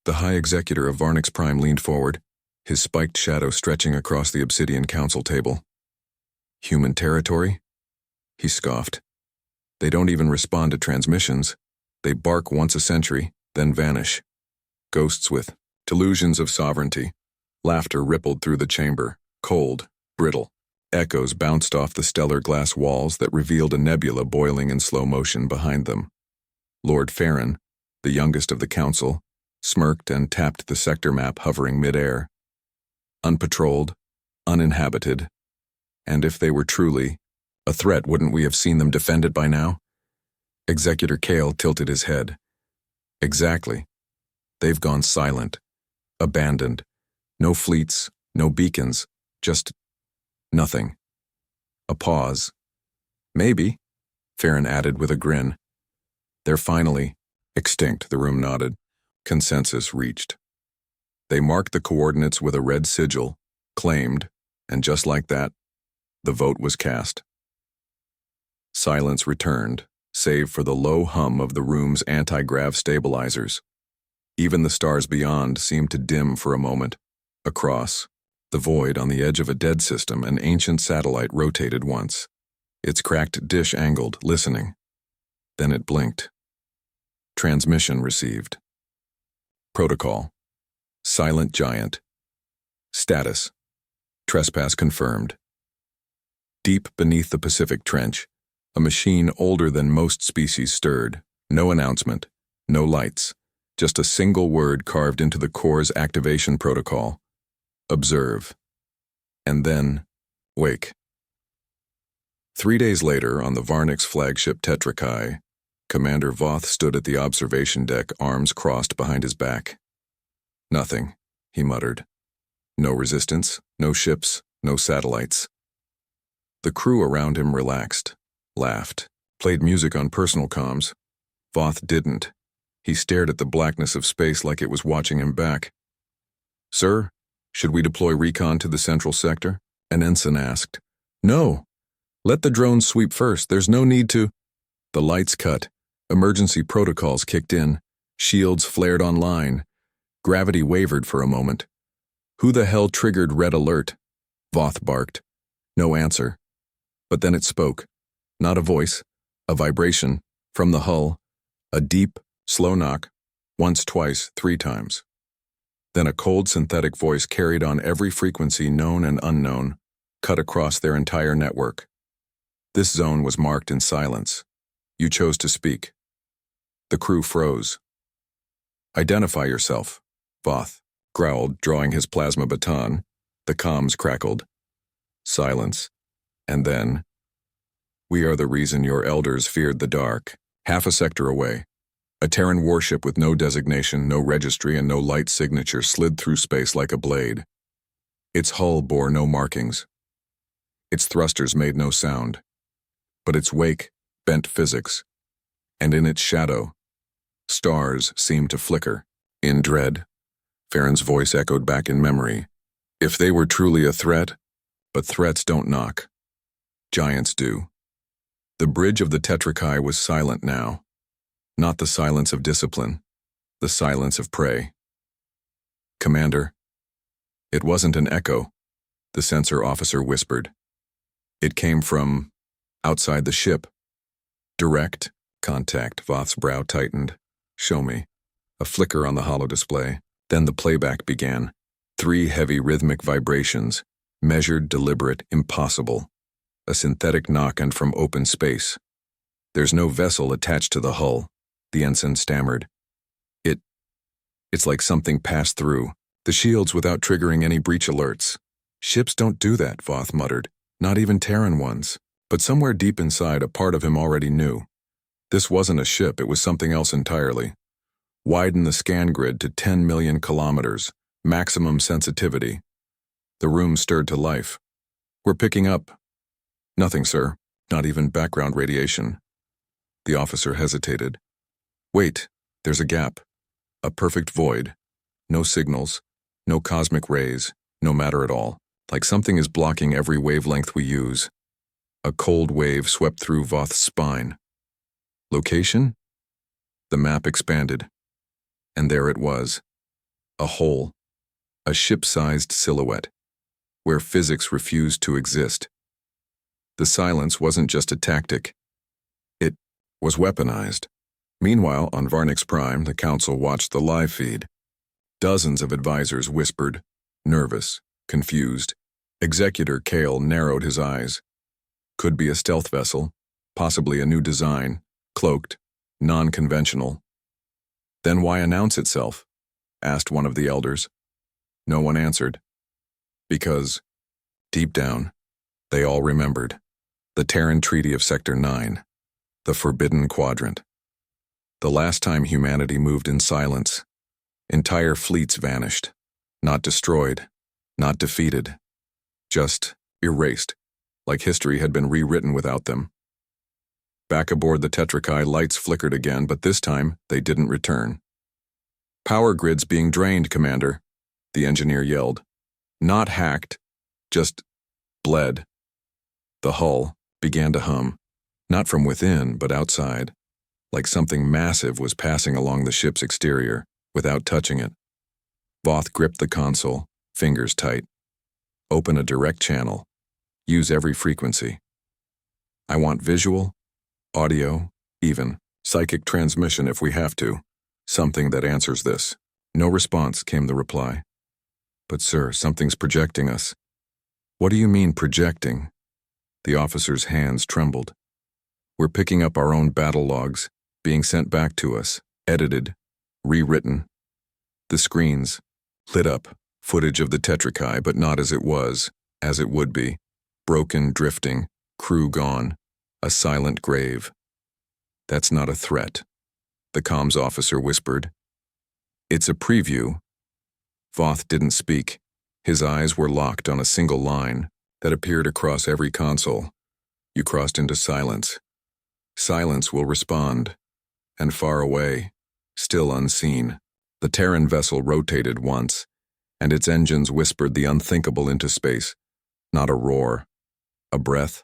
The High Executor of Varnix Prime leaned forward, his spiked shadow stretching across the obsidian council table. Human territory? He scoffed. They don't even respond to transmissions. They bark once a century, then vanish. Ghosts with delusions of sovereignty. Laughter rippled through the chamber, cold, brittle. Echoes bounced off the stellar glass walls that revealed a nebula boiling in slow motion behind them. Lord Farron, the youngest of the council, smirked and tapped the sector map hovering mid-air. Unpatrolled, uninhabited, and if they were truly a threat, wouldn't we have seen them defended by now? Executor Kale tilted his head. Exactly. They've gone silent, abandoned. No fleets, no beacons, just nothing. A pause. Maybe, Farron added with a grin. They're finally extinct, the room nodded. Consensus reached. They marked the coordinates with a red sigil, claimed, and just like that, the vote was cast. Silence returned, save for the low hum of the room's anti-grav stabilizers. Even the stars beyond seemed to dim for a moment. Across the void on the edge of a dead system, an ancient satellite rotated once, its cracked dish angled, listening. Then it blinked. Transmission received. Protocol. Silent Giant. Status. Trespass confirmed. Deep beneath the Pacific Trench, a machine older than most species stirred. No announcement, no lights, just a single word carved into the core's activation protocol. Observe. And then, wake. 3 days later, on the Varnix flagship Tetrakai, Commander Voth stood at the observation deck, arms crossed behind his back. Nothing, he muttered. No resistance, no ships, no satellites. The crew around him relaxed, laughed, played music on personal comms. Voth didn't. He stared at the blackness of space like it was watching him back. Sir, should we deploy recon to the central sector? An ensign asked. No. Let the drones sweep first. There's no need to. The lights cut. Emergency protocols kicked in. Shields flared online. Gravity wavered for a moment. Who the hell triggered red alert? Voth barked. No answer. But then it spoke. Not a voice, a vibration, from the hull, a deep, slow knock, once, twice, 3 times. Then a cold synthetic voice carried on every frequency known and unknown, cut across their entire network. This zone was marked in silence. You chose to speak. The crew froze. Identify yourself, Voth growled, drawing his plasma baton. The comms crackled. Silence. And then, we are the reason your elders feared the dark. Half a sector away, a Terran warship with no designation, no registry, and no light signature slid through space like a blade. Its hull bore no markings. Its thrusters made no sound. But its wake bent physics. And in its shadow, stars seemed to flicker. In dread, Farron's voice echoed back in memory. If they were truly a threat, but threats don't knock. Giants do. The bridge of the Tetrakai was silent now. Not the silence of discipline, the silence of prey. Commander. It wasn't an echo, the sensor officer whispered. It came from outside the ship. Direct contact. Voth's brow tightened. Show me. A flicker on the holo display. Then the playback began. 3 heavy rhythmic vibrations, measured, deliberate, impossible. A synthetic knock and from open space. There's no vessel attached to the hull, the ensign stammered. It's like something passed through. The shields without triggering any breach alerts. Ships don't do that, Voth muttered. Not even Terran ones. But somewhere deep inside, a part of him already knew. This wasn't a ship, it was something else entirely. Widen the scan grid to 10 million kilometers. Maximum sensitivity. The room stirred to life. We're picking up. Nothing, sir. Not even background radiation. The officer hesitated. Wait, there's a gap. A perfect void. No signals. No cosmic rays. No matter at all. Like something is blocking every wavelength we use. A cold wave swept through Voth's spine. Location? The map expanded. And there it was. A hole, a ship-sized silhouette, where physics refused to exist. The silence wasn't just a tactic. It was weaponized. Meanwhile, on Varnix Prime, the Council watched the live feed. Dozens of advisors whispered, nervous, confused. Executor Kale narrowed his eyes. Could be a stealth vessel, possibly a new design, cloaked, non-conventional. Then why announce itself? Asked one of the elders. No one answered. Because, deep down, they all remembered. The Terran Treaty of Sector 9, the Forbidden Quadrant. The last time humanity moved in silence, entire fleets vanished, not destroyed, not defeated, just erased, like history had been rewritten without them. Back aboard the Tetrakai, lights flickered again, but this time they didn't return. Power grids being drained, Commander, the engineer yelled. Not hacked, just bled. The hull began to hum, not from within, but outside, like something massive was passing along the ship's exterior without touching it. Voth gripped the console, fingers tight. Open a direct channel. Use every frequency. I want visual, audio, even psychic transmission if we have to. Something that answers this. No response, came the reply. But sir, something's projecting us. What do you mean projecting? The officer's hands trembled. We're picking up our own battle logs, being sent back to us, edited, rewritten. The screens lit up, footage of the Tetrakai, but not as it was, as it would be. Broken, drifting, crew gone, a silent grave. That's not a threat, the comms officer whispered. It's a preview. Voth didn't speak. His eyes were locked on a single line that appeared across every console. You crossed into silence. Silence will respond. And far away, still unseen, the Terran vessel rotated once, and its engines whispered the unthinkable into space. Not a roar, a breath,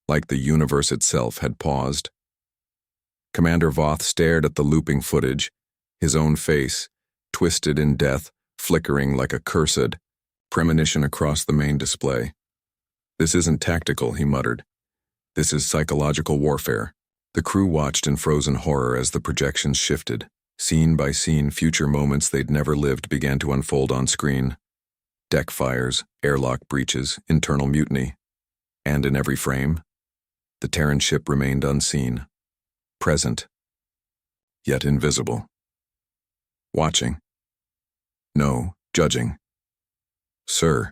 like the universe itself had paused. Commander Voth stared at the looping footage, his own face, twisted in death, flickering like a cursed premonition across the main display. This isn't tactical, he muttered. This is psychological warfare. The crew watched in frozen horror as the projections shifted. Scene by scene, future moments they'd never lived began to unfold on screen. Deck fires, airlock breaches, internal mutiny. And in every frame, the Terran ship remained unseen, present, yet invisible. Watching. No, judging. Sir,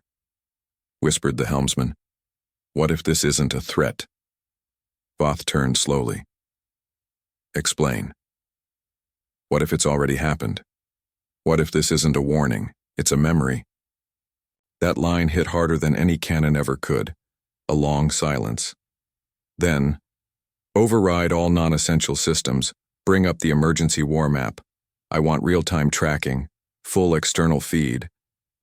whispered the helmsman, what if this isn't a threat? Voth turned slowly. Explain. What if it's already happened? What if this isn't a warning, it's a memory? That line hit harder than any cannon ever could. A long silence. Then, override all non-essential systems, bring up the emergency war map. I want real-time tracking, full external feed.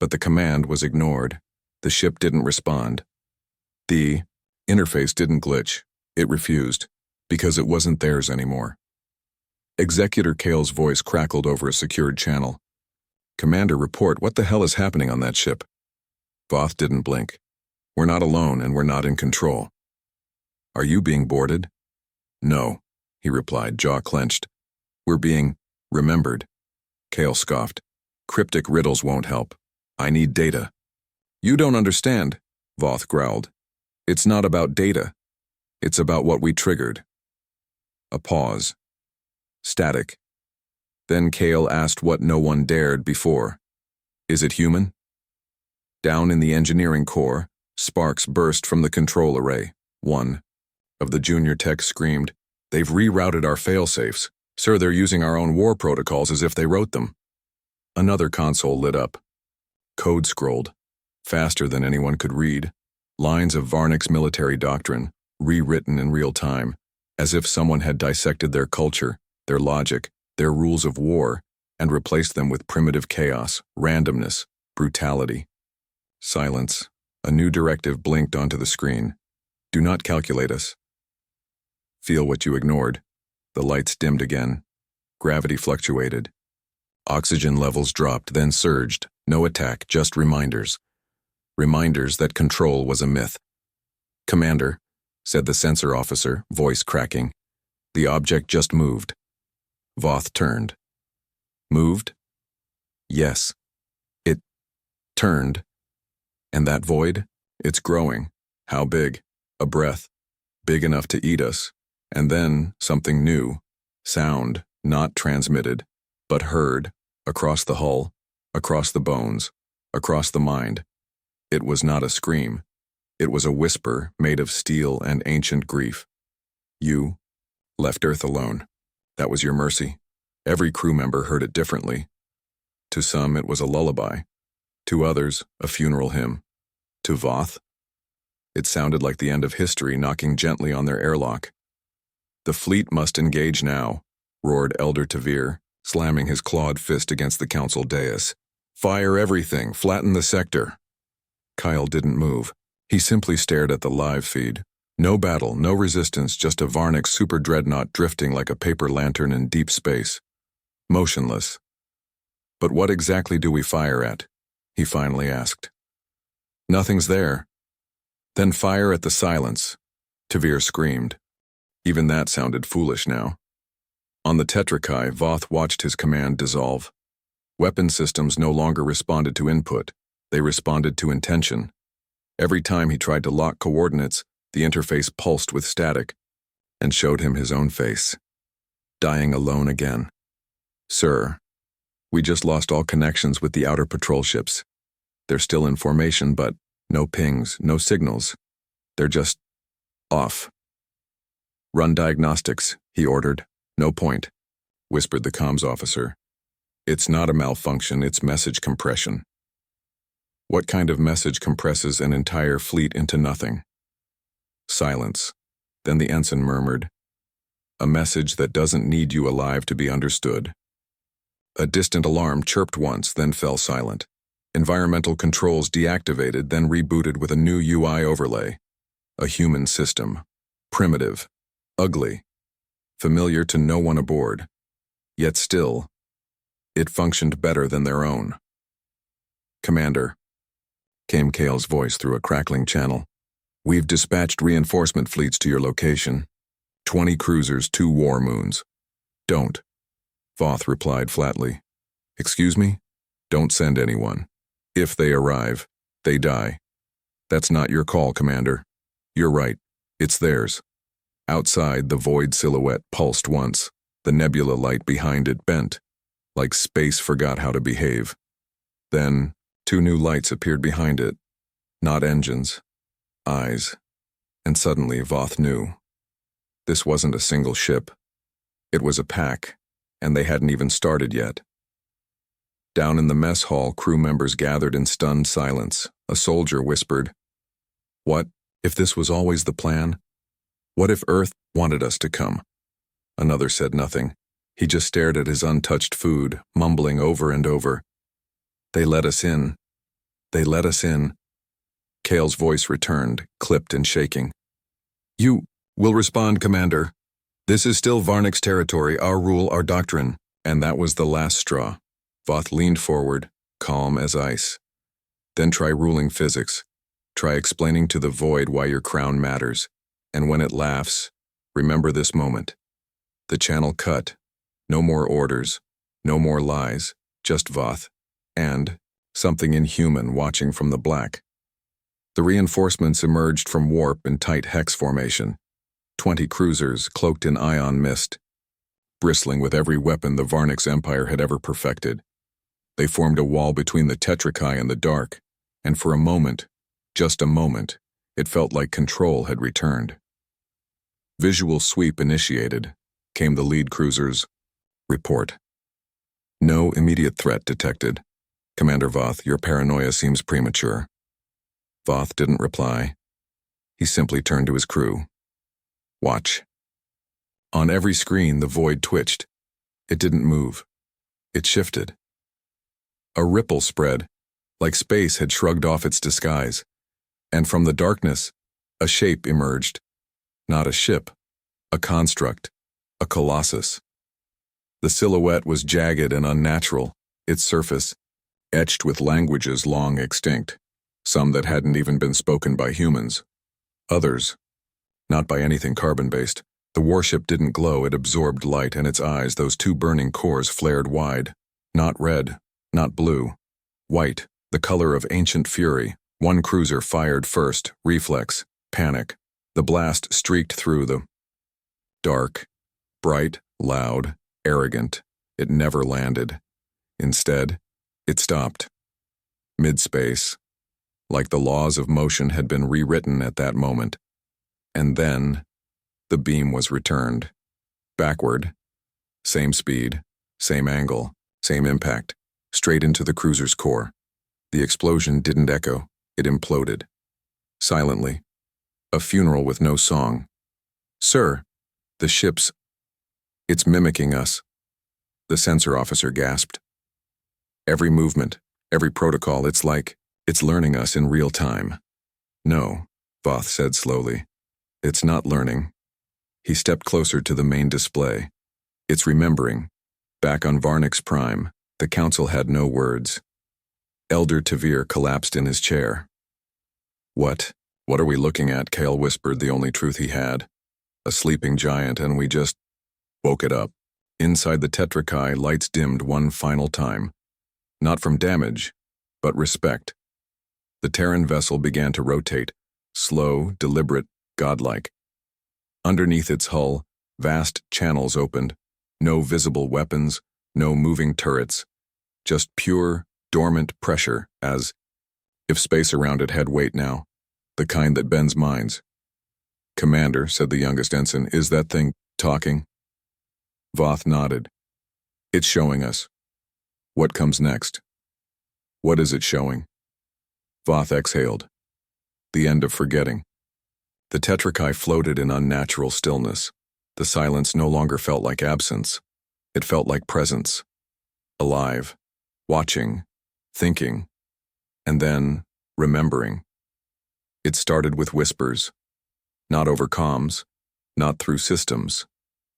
But the command was ignored. The ship didn't respond. The interface didn't glitch. It refused, because it wasn't theirs anymore. Executor Kale's voice crackled over a secured channel. Commander, report, what the hell is happening on that ship? Voth didn't blink. We're not alone and we're not in control. Are you being boarded? No, he replied, jaw clenched. We're being remembered. Kale scoffed. Cryptic riddles won't help. I need data. You don't understand, Voth growled. It's not about data. It's about what we triggered. A pause. Static. Then Kale asked what no one dared before. Is it human? Down in the engineering core, sparks burst from the control array. One of the junior techs screamed, They've rerouted our failsafes. Sir, they're using our own war protocols as if they wrote them. Another console lit up. Code scrolled, faster than anyone could read. Lines of Varnix military doctrine, rewritten in real time, as if someone had dissected their culture, their logic, their rules of war, and replaced them with primitive chaos, randomness, brutality. Silence. A new directive blinked onto the screen. Do not calculate us. Feel what you ignored. The lights dimmed again. Gravity fluctuated. Oxygen levels dropped, then surged. No attack, just reminders. Reminders that control was a myth. "Commander," said the sensor officer, voice cracking. "The object just moved." Voth turned. "Moved?" "Yes." "It turned. And that void? It's growing. How big? A breath. Big enough to eat us. And then something new. Sound, not transmitted, but heard, across the hull, across the bones, across the mind. It was not a scream. It was a whisper made of steel and ancient grief. You left Earth alone. That was your mercy. Every crew member heard it differently. To some, it was a lullaby. To others, a funeral hymn. To Voth, it sounded like the end of history knocking gently on their airlock. "The fleet must engage now," roared Elder Tavir, slamming his clawed fist against the council dais. "Fire everything, flatten the sector." Kyle didn't move. He simply stared at the live feed. No battle, no resistance, just a Varnic super dreadnought drifting like a paper lantern in deep space. Motionless. "But what exactly do we fire at?" he finally asked. "Nothing's there." "Then fire at the silence," Tavir screamed. Even that sounded foolish now. On the Tetrakai, Voth watched his command dissolve. Weapon systems no longer responded to input. They responded to intention. Every time he tried to lock coordinates, the interface pulsed with static and showed him his own face. Dying alone again. "Sir, we just lost all connections with the outer patrol ships. They're still in formation, but no pings, no signals. They're just off." "Run diagnostics," he ordered. "No point," whispered the comms officer. "It's not a malfunction, it's message compression." What kind of message compresses an entire fleet into nothing? Silence. Then the ensign murmured, "A message that doesn't need you alive to be understood." A distant alarm chirped once, then fell silent. Environmental controls deactivated, then rebooted with a new UI overlay. A human system. Primitive. Ugly. Familiar to no one aboard. Yet still, it functioned better than their own. "Commander," came Kale's voice through a crackling channel. "We've dispatched reinforcement fleets to your location. 20 cruisers, 2 war moons." "Don't," Voth replied flatly. "Excuse me? Don't send anyone. If they arrive, they die. That's not your call, Commander. You're right. It's theirs." Outside, the void silhouette pulsed once. The nebula light behind it bent, like space forgot how to behave. Then, 2 new lights appeared behind it. Not engines. Eyes. And suddenly, Voth knew. This wasn't a single ship. It was a pack, and they hadn't even started yet. Down in the mess hall, crew members gathered in stunned silence. A soldier whispered, "What if this was always the plan? What if Earth wanted us to come?" Another said nothing. He just stared at his untouched food, mumbling over and over, "They let us in. They let us in." Kale's voice returned, clipped and shaking. "You will respond, Commander. This is still Varnic's territory, our rule, our doctrine." And that was the last straw. Voth leaned forward, calm as ice. "Then try ruling physics. Try explaining to the void why your crown matters. And when it laughs, remember this moment." The channel cut. No more orders. No more lies. Just Voth. And something inhuman watching from the black. The reinforcements emerged from warp in tight hex formation. 20 cruisers cloaked in ion mist, bristling with every weapon the Varnix Empire had ever perfected. They formed a wall between the Tetrakai and the dark, and for a moment, just a moment, it felt like control had returned. Visual sweep initiated, came the lead cruiser's report. "No immediate threat detected. Commander Voth, your paranoia seems premature." Voth didn't reply. He simply turned to his crew. "Watch." On every screen, the void twitched. It didn't move. It shifted. A ripple spread, like space had shrugged off its disguise. And from the darkness, a shape emerged. Not a ship, a construct, a colossus. The silhouette was jagged and unnatural, its surface etched with languages long extinct, some that hadn't even been spoken by humans. Others, not by anything carbon-based. The warship didn't glow, it absorbed light, and its eyes, those two burning cores, flared wide. Not red, not blue. White, the color of ancient fury. One cruiser fired first, reflex, panic. The blast streaked through the dark, bright, loud, arrogant. It never landed. Instead, it stopped. Mid-space, like the laws of motion had been rewritten at that moment. And then, the beam was returned. Backward. Same speed, same angle, same impact. Straight into the cruiser's core. The explosion didn't echo, it imploded. Silently. A funeral with no song. "Sir, the ship's... it's mimicking us," the sensor officer gasped. "Every movement, every protocol, it's like it's learning us in real time." "No," Voth said slowly. "It's not learning." He stepped closer to the main display. "It's remembering." Back on Varnix Prime, the council had no words. Elder Tavir collapsed in his chair. What are we looking at?" Kale whispered the only truth he had. "A sleeping giant, and we just woke it up." Inside the Tetrakai, lights dimmed one final time. Not from damage, but respect. The Terran vessel began to rotate, slow, deliberate, godlike. Underneath its hull, vast channels opened, no visible weapons, no moving turrets, just pure, dormant pressure as if space around it had weight now, the kind that bends minds. "Commander," said the youngest ensign, "is that thing talking?" Voth nodded. "It's showing us. What comes next?" "What is it showing?" Voth exhaled. The end of forgetting. The Tetrakai floated in unnatural stillness. The silence no longer felt like absence. It felt like presence. Alive. Watching. Thinking. And then, remembering. It started with whispers. Not over comms. Not through systems.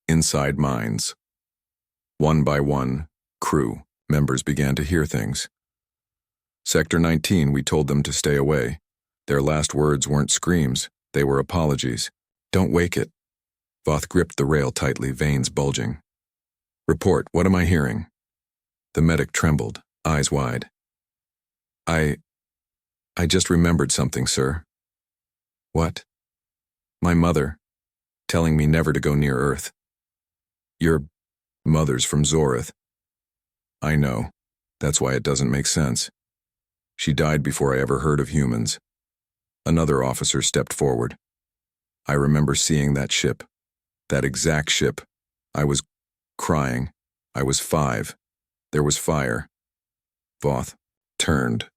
Inside minds. One by one, crew members began to hear things. "Sector 19, we told them to stay away. Their last words weren't screams, they were apologies. Don't wake it." Voth gripped the rail tightly, veins bulging. "Report, what am I hearing?" The medic trembled, eyes wide. I just remembered something, sir." "What?" "My mother, telling me never to go near Earth." "Your mother's from Zorith." "I know. That's why it doesn't make sense. She died before I ever heard of humans." Another officer stepped forward. "I remember seeing that ship. That exact ship. I was crying. I was 5. There was fire." Voth turned.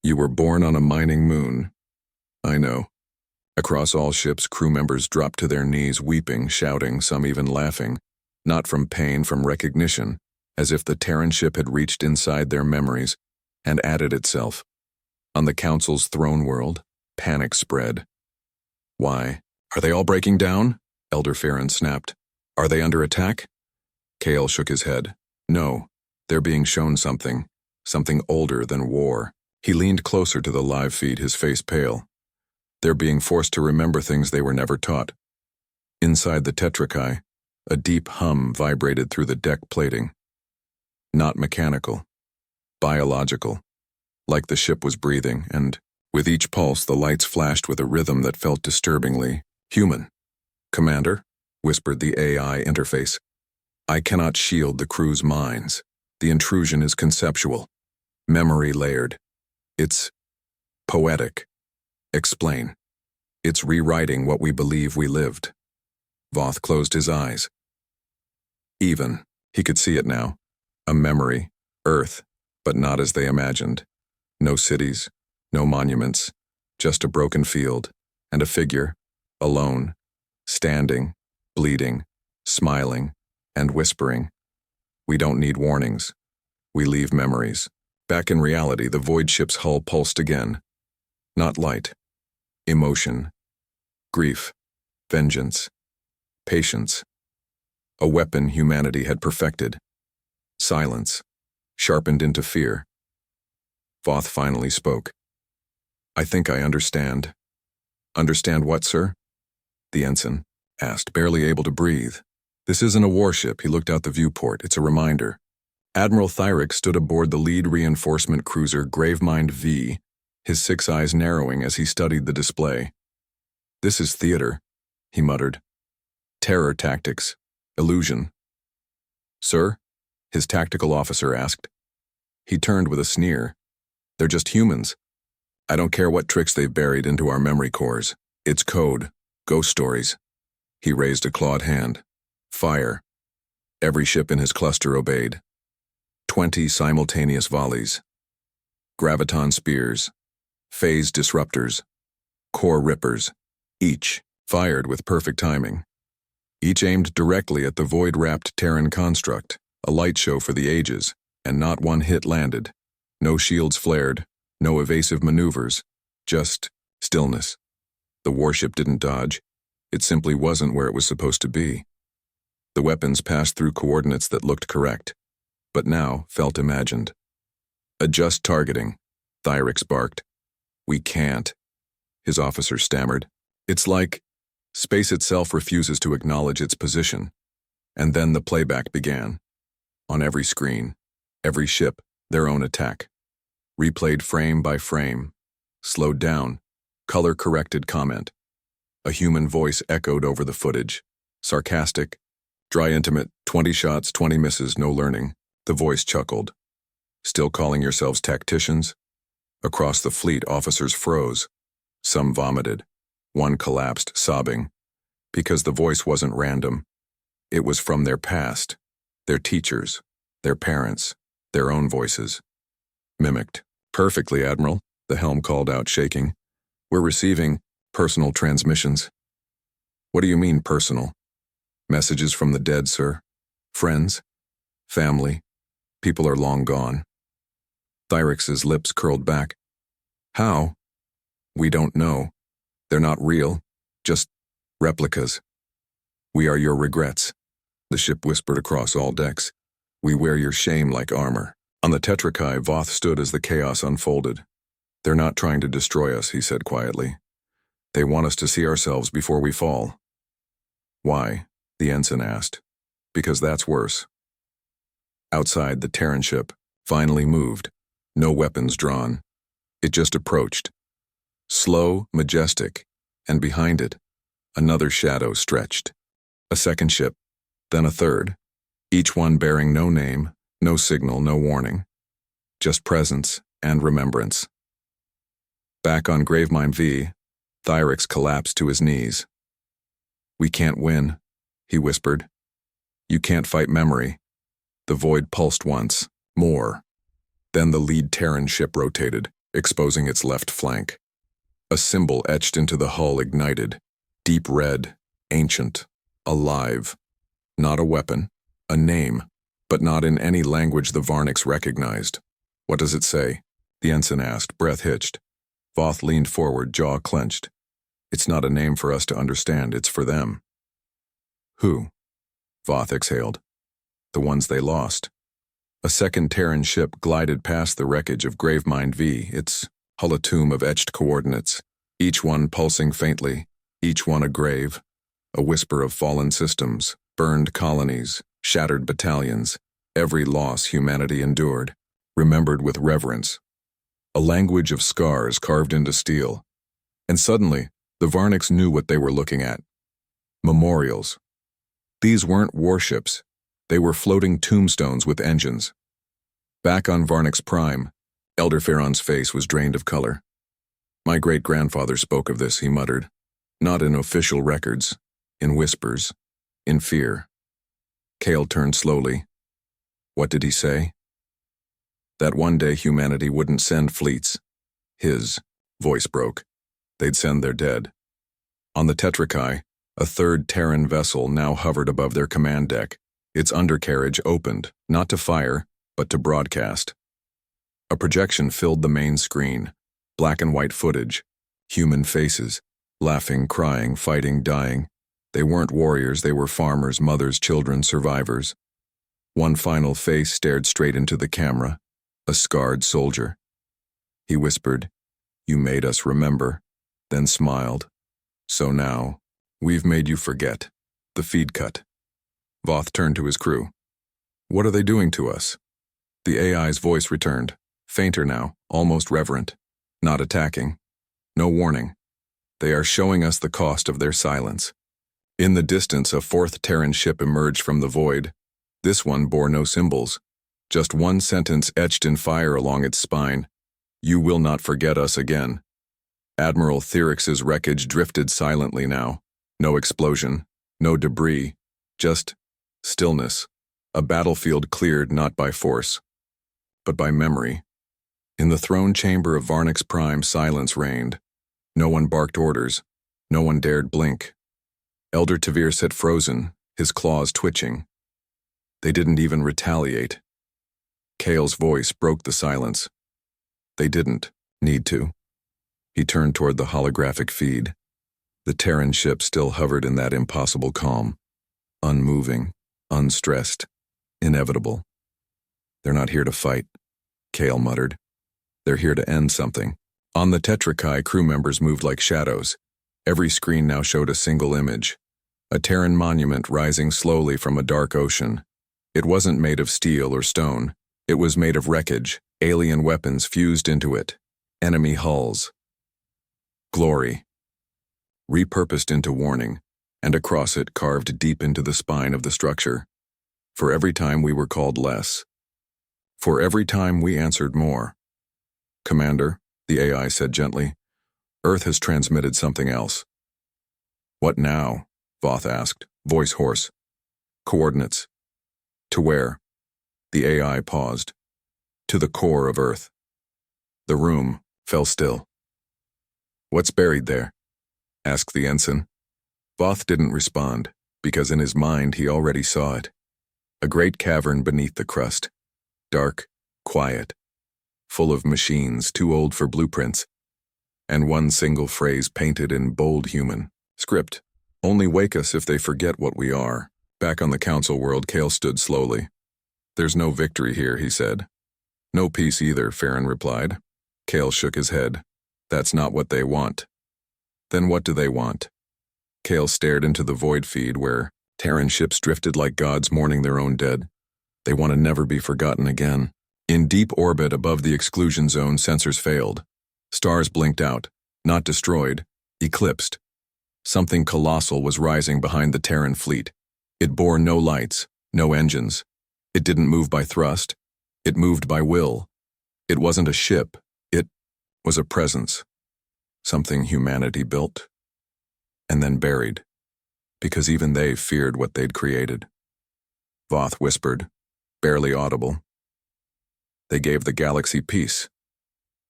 "You were born on a mining moon." "I know." Across all ships, crew members dropped to their knees, weeping, shouting, some even laughing. Not from pain, from recognition, as if the Terran ship had reached inside their memories and added itself. On the Council's throne world, panic spread. "Why? Are they all breaking down?" Elder Farron snapped. "Are they under attack?" Kale shook his head. "No, they're being shown something older than war." He leaned closer to the live feed, his face pale. "They're being forced to remember things they were never taught." Inside the Tetrakai, a deep hum vibrated through the deck plating. Not mechanical. Biological. Like the ship was breathing, and with each pulse the lights flashed with a rhythm that felt disturbingly human. "Commander," whispered the AI interface, "I cannot shield the crew's minds. The intrusion is conceptual. Memory layered. It's poetic. Explain." "It's rewriting what we believe we lived." Voth closed his eyes. Even, he could see it now. A memory, Earth, but not as they imagined. No cities, no monuments, just a broken field, and a figure, alone, standing, bleeding, smiling, and whispering. "We don't need warnings. We leave memories." Back in reality, the void ship's hull pulsed again. Not light. Emotion. Grief. Vengeance. Patience. A weapon humanity had perfected. Silence. sharpened into fear. Voth finally spoke. "I think I understand." "Understand what, sir?" the ensign asked, barely able to breathe. "This isn't a warship," he looked out the viewport. "It's a reminder." Admiral Krylos stood aboard the lead reinforcement cruiser Gravemind V, his 6 eyes narrowing as he studied the display. "This is theater," he muttered. "Terror tactics. Illusion." "Sir?" his tactical officer asked. He turned with a sneer. "They're just humans. I don't care what tricks they've buried into our memory cores. It's code. Ghost stories." He raised a clawed hand. "Fire." Every ship in his cluster obeyed. 20 simultaneous volleys. Graviton spears. Phase disruptors. Core rippers. Each fired with perfect timing. Each aimed directly at the void-wrapped Terran construct, a light show for the ages, and not one hit landed. No shields flared, no evasive maneuvers, just stillness. The warship didn't dodge. It simply wasn't where it was supposed to be. The weapons passed through coordinates that looked correct, but now felt imagined. "Adjust targeting," Thyrix barked. "We can't," his officer stammered. "It's like space itself refuses to acknowledge its position." And then the playback began. On every screen, every ship, their own attack. Replayed frame by frame. Slowed down. Color-corrected comment. A human voice echoed over the footage. Sarcastic. "Dry intimate, 20 shots, 20 misses, no learning." The voice chuckled. "Still calling yourselves tacticians?" Across the fleet, officers froze. Some vomited. One collapsed, sobbing. Because the voice wasn't random. It was from their past. Their teachers. Their parents. Their own voices. Mimicked. "Perfectly, Admiral," the helm called out, shaking. "We're receiving personal transmissions." "What do you mean, personal?" "Messages from the dead, sir. Friends. Family. People are long gone." Thyrix's lips curled back. "How?" "We don't know. They're not real. Just replicas. We are your regrets," the ship whispered across all decks. "We wear your shame like armor." On the Tetrakai, Voth stood as the chaos unfolded. "They're not trying to destroy us," he said quietly. "They want us to see ourselves before we fall." "Why?" the ensign asked. "Because that's worse." Outside, the Terran ship finally moved, no weapons drawn. It just approached. Slow, majestic, and behind it, another shadow stretched. A second ship, then a third, each one bearing no name, no signal, no warning. Just presence and remembrance. Back on Gravemind V, Thyrix collapsed to his knees. "We can't win," he whispered. "You can't fight memory." The void pulsed once, more. Then the lead Terran ship rotated, exposing its left flank. A symbol etched into the hull ignited, deep red, ancient, alive. Not a weapon, a name, but not in any language the Varniks recognized. "What does it say?" the ensign asked, breath hitched. Voth leaned forward, jaw clenched. "It's not a name for us to understand, it's for them." "Who?" Voth exhaled. "The ones they lost." A second Terran ship glided past the wreckage of Gravemind V, its hull a tomb of etched coordinates, each one pulsing faintly, each one a grave, a whisper of fallen systems, burned colonies, shattered battalions, every loss humanity endured, remembered with reverence. A language of scars carved into steel. And suddenly, the Varniks knew what they were looking at. Memorials. These weren't warships. They were floating tombstones with engines. Back on Varnik's prime, Elder Ferron's face was drained of color. "My great-grandfather spoke of this," he muttered. "Not in official records, in whispers, in fear." Kale turned slowly. "What did he say?" "That one day humanity wouldn't send fleets." His voice broke. "They'd send their dead." On the Tetrakai, a third Terran vessel now hovered above their command deck. Its undercarriage opened, not to fire, but to broadcast. A projection filled the main screen, black and white footage, human faces, laughing, crying, fighting, dying. They weren't warriors, they were farmers, mothers, children, survivors. One final face stared straight into the camera, a scarred soldier. He whispered, "You made us remember," then smiled. "So now, we've made you forget." The feed cut. Voth turned to his crew. "What are they doing to us?" The AI's voice returned, fainter now, almost reverent. "Not attacking. No warning. They are showing us the cost of their silence." In the distance, a fourth Terran ship emerged from the void. This one bore no symbols, just one sentence etched in fire along its spine: "You will not forget us again." Admiral Krylos' wreckage drifted silently now. No explosion, no debris, just stillness. A battlefield cleared not by force, but by memory. In the throne chamber of Varnix Prime, silence reigned. No one barked orders. No one dared blink. Elder Tavir sat frozen, his claws twitching. They didn't even retaliate. Kale's voice broke the silence. They didn't need to. He turned toward the holographic feed. The Terran ship still hovered in that impossible calm. Unmoving, unstressed, inevitable. "They're not here to fight," Kale muttered. "They're here to end something." On the Tetrakai, crew members moved like shadows. Every screen now showed a single image. A Terran monument rising slowly from a dark ocean. It wasn't made of steel or stone. It was made of wreckage, alien weapons fused into it, enemy hulls. Glory. Repurposed into warning, and across it carved deep into the spine of the structure. For every time we were called less. For every time we answered more. "Commander," the AI said gently, "Earth has transmitted something else." "What now?" Voth asked, voice hoarse. "Coordinates." "To where?" The AI paused. "To the core of Earth." The room fell still. "What's buried there?" asked the ensign. Voth didn't respond, because in his mind he already saw it. A great cavern beneath the crust. Dark, quiet, full of machines too old for blueprints, and one single phrase painted in bold human script: "Only wake us if they forget what we are." Back on the council world, Kale stood slowly. "There's no victory here," he said. "No peace either," Farron replied. Kale shook his head. "That's not what they want." "Then what do they want?" Kale stared into the void feed where Terran ships drifted like gods mourning their own dead. "They want to never be forgotten again." In deep orbit above the exclusion zone, sensors failed. Stars blinked out, not destroyed, eclipsed. Something colossal was rising behind the Terran fleet. It bore no lights, no engines. It didn't move by thrust. It moved by will. It wasn't a ship. It was a presence. Something humanity built and then buried, because even they feared what they'd created. Voth whispered, barely audible. "They gave the galaxy peace."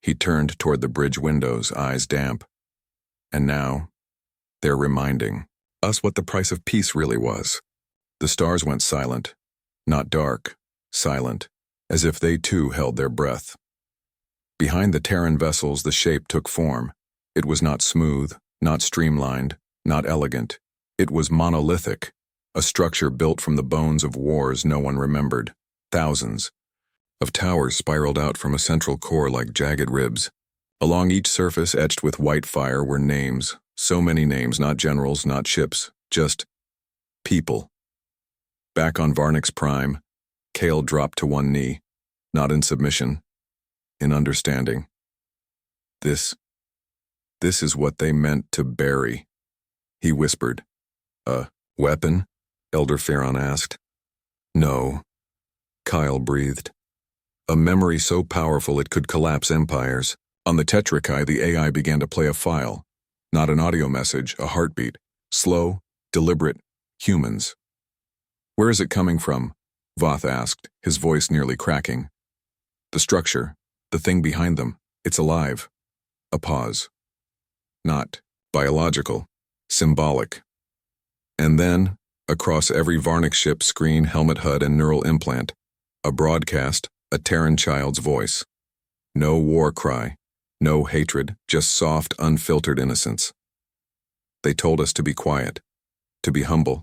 He turned toward the bridge windows, eyes damp. "And now, they're reminding us what the price of peace really was." The stars went silent, not dark, silent, as if they too held their breath. Behind the Terran vessels, the shape took form. It was not smooth, not streamlined, not elegant. It was monolithic, a structure built from the bones of wars no one remembered. Thousands of towers spiraled out from a central core like jagged ribs. Along each surface, etched with white fire, were names. So many names, not generals, not ships, just people. Back on Varnix Prime, Kale dropped to one knee, not in submission, in understanding. This is what they meant to bury, he whispered. "A weapon?" Elder Farron asked. "No," Kyle breathed. "A memory so powerful it could collapse empires." On the Tetrakai, the AI began to play a file. Not an audio message, a heartbeat. Slow, deliberate, humans. "Where is it coming from?" Voth asked, his voice nearly cracking. "The structure, the thing behind them, it's alive." A pause. Not biological, symbolic. And then, across every Varnix ship, screen, helmet HUD, and neural implant, a broadcast, a Terran child's voice. No war cry, no hatred, just soft, unfiltered innocence. "They told us to be quiet, to be humble."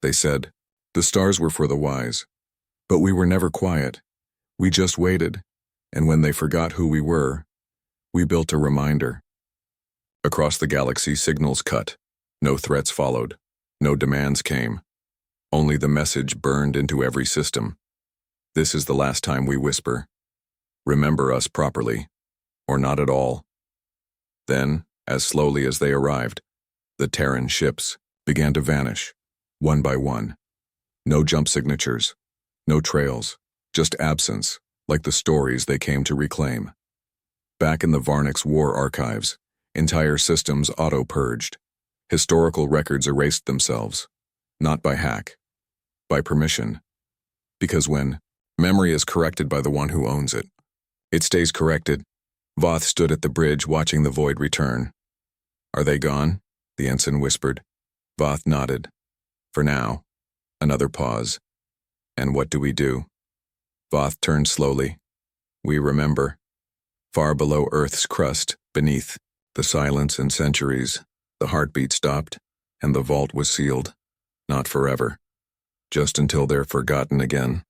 They said, "The stars were for the wise. But we were never quiet. We just waited, and when they forgot who we were, we built a reminder. Across the galaxy, signals cut. No threats followed. No demands came. Only the message burned into every system. This is the last time we whisper. Remember us properly, or not at all. Then, as slowly as they arrived, the Terran ships began to vanish, one by one. No jump signatures, no trails, just absence, like the stories they came to reclaim. Back in the Varnix war archives, entire systems auto-purged. Historical records erased themselves, not by hack, by permission. Because when memory is corrected by the one who owns it, it stays corrected. Voth stood at the bridge watching the void return. Are they gone? The ensign whispered. Voth nodded. For now. Another pause. And what do we do? Voth turned slowly. We remember. Far below Earth's crust, beneath the silence and centuries, the heartbeat stopped, and the vault was sealed. Not forever. Just until they're forgotten again.